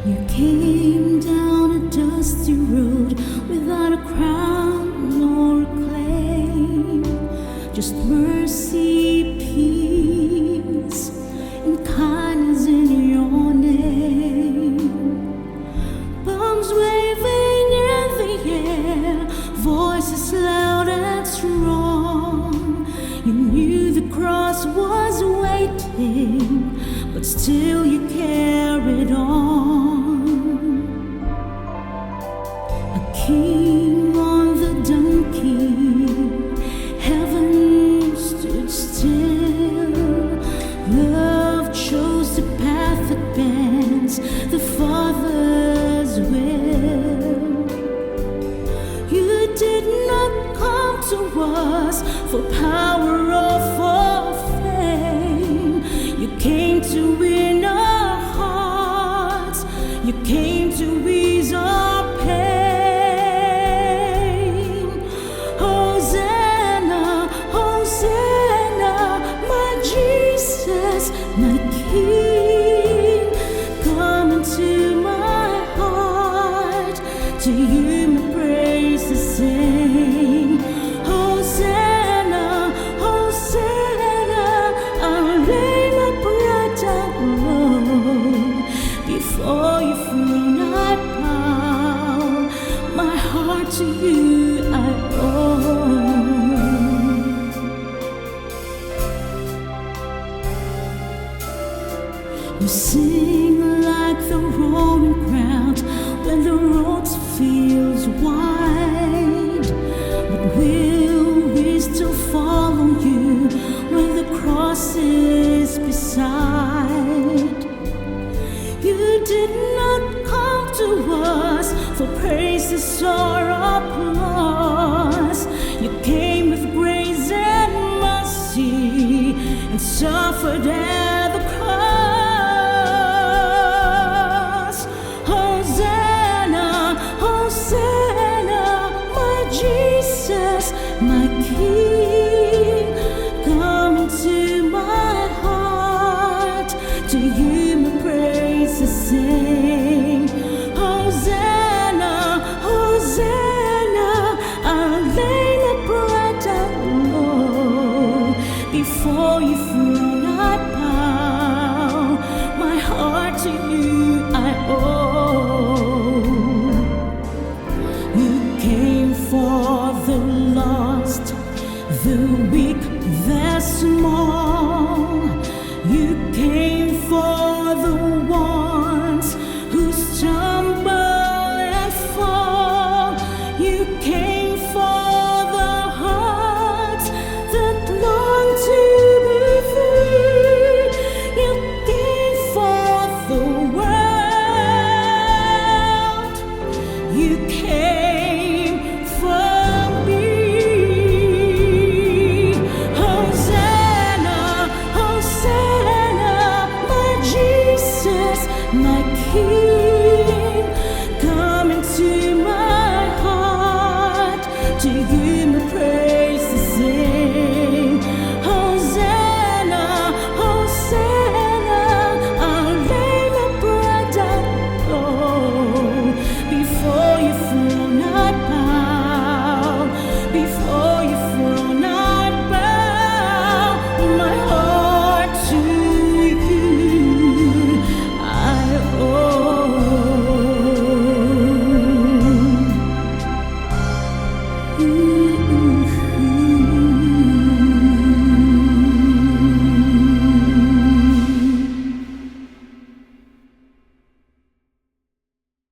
You came down a dusty road without a crown nor a claim, just mercy, peace, and kindness in your name. Palms waving in the air, voices loud and strong. You knew the cross was waiting, but still you carried on. A king on the donkey, heaven stood still. Love chose the path that bends the Father's will. You did not come to us for power or for fame. You came to win our hearts. You came to ease our pain. Hosanna, Hosanna, my Jesus, my King. Come into my heart, to you my praise to sing. Hosanna, Hosanna, I'll lay my pride down low. Before your throne I bow, my heart to you I owe. You sing like the roaring crowd when the road feels wide. But will we still follow you when the cross is beside? You did not come to us for praises or applause. You came with grace and mercy and suffered at the cross. Hosanna, Hosanna, my Jesus, my King. Come into my heart, to you my praise to sing. Hosanna, Hosanna, I'll lay my pride down low. Before your throne I bow, my heart to you I owe. You came for the lost, the weak, the small. You came for the ones who stumble and fall. You came for the hearts that long to be free. You came for the world. You came for me. Hosanna, Hosanna, my Jesus, my King.